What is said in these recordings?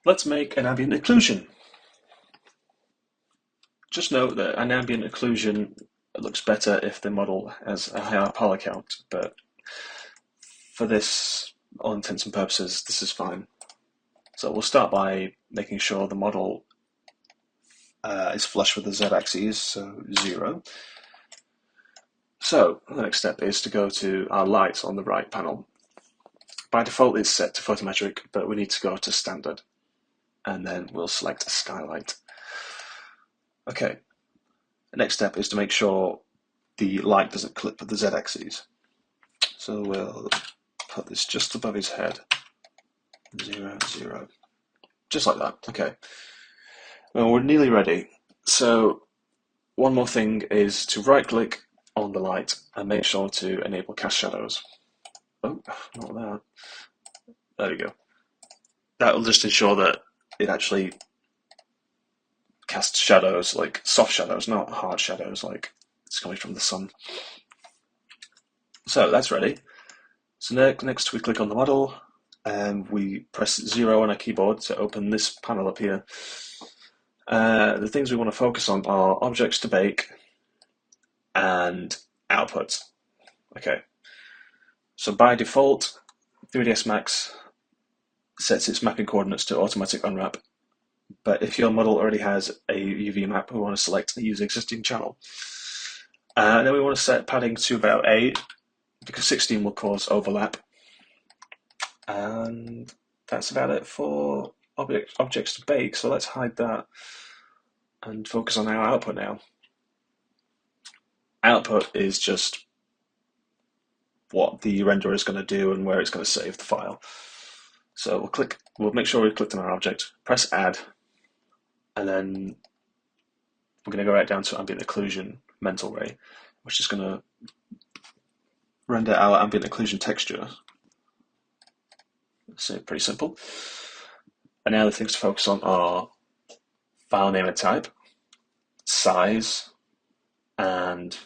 Let's make an ambient occlusion. Just note that an ambient occlusion looks better if the model has a higher poly count, but for this, all intents and purposes, this is fine. So we'll start by making sure the model is flush with the z-axis, so 0. So the next step is to go to our light on the right panel. By default it's set to photometric, but we need to go to standard, and then we'll select a skylight. Okay, the next step is to make sure the light doesn't clip with the z-axis. So we'll put this just above his head, 0, 0, just like that. Okay, well, we're nearly ready. So one more thing is to right click on the light and make sure to enable cast shadows. Oh, not that. There we go. That will just ensure that it actually casts shadows, like soft shadows, not hard shadows like it's coming from the sun. So that's ready. So next we click on the model and we press 0 on our keyboard to open this panel up here. The things we want to focus on are objects to bake and outputs. Okay, so by default 3ds Max sets its mapping coordinates to automatic unwrap, but if your model already has a UV map, we want to select the use existing channel. And then we want to set padding to about 8, because 16 will cause overlap. And that's about it for objects to bake, so let's hide that and focus on our output now. Output is just what the renderer is going to do and where it's going to save the file. So we'll make sure we've clicked on our object, press add, and then we're going to go right down to ambient occlusion mental ray, which is going to render our ambient occlusion texture. So pretty simple. And now the things to focus on are file name and type, size, and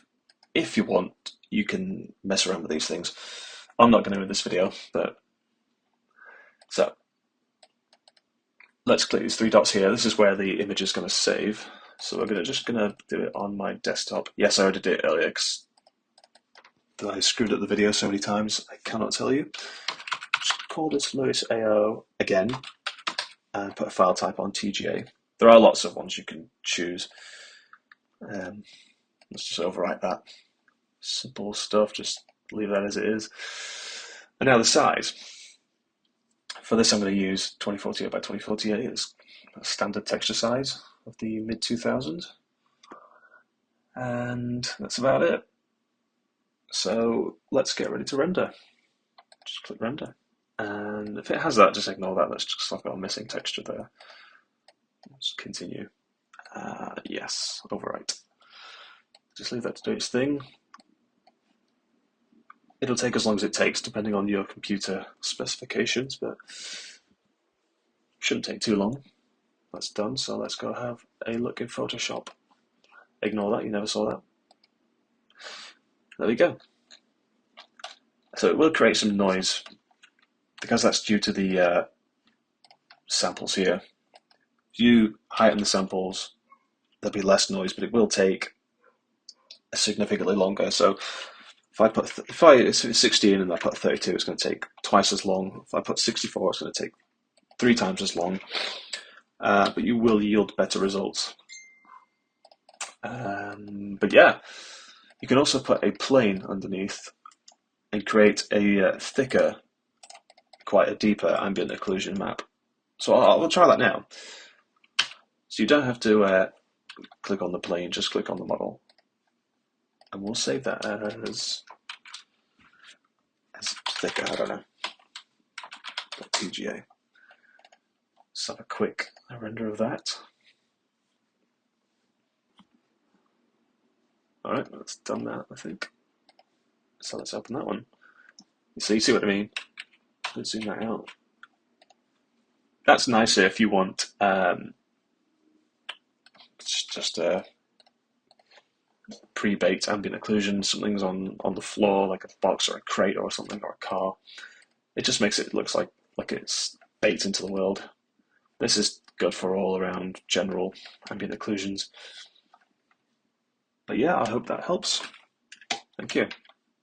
if you want, you can mess around with these things. I'm not going to in this video, but so let's click these 3 dots here. This is where the image is going to save. So we're just going to do it on my desktop. Yes, I already did it earlier because I screwed up the video so many times, I cannot tell you. Just call this Lewis AO again and put a file type on TGA. There are lots of ones you can choose. Let's just overwrite that. Simple stuff, just leave that as it is. And now the size. For this I'm going to use 2048 by 2048 as a standard texture size of the mid-2000s. And that's about it. So let's get ready to render. Just click render. And if it has that, just ignore that. That's just I've got a missing texture there. Let's continue. Yes, overwrite. Just leave that to do its thing. It'll take as long as it takes, depending on your computer specifications, but shouldn't take too long. That's done, so let's go have a look in Photoshop. Ignore that, you never saw that. There we go. So it will create some noise, because that's due to the samples here. If you heighten the samples, there'll be less noise, but it will take significantly longer. So if it's 16 and I put 32, it's going to take twice as long. If I put 64, it's going to take 3 times as long. But you will yield better results. But yeah, you can also put a plane underneath and create a thicker, quite a deeper ambient occlusion map. So I'll try that now. So you don't have to click on the plane, just click on the model. And we'll save that as thicker, I don't know, .tga. Let's have a quick render of that. Alright, that's done that, I think. So let's open that one. So you see what I mean? Let's zoom that out. That's nicer if you want just a pre-baked ambient occlusion, something's on the floor, like a box or a crate or something, or a car. It just makes it look like it's baked into the world. This is good for all around general ambient occlusions. But yeah, I hope that helps. Thank you.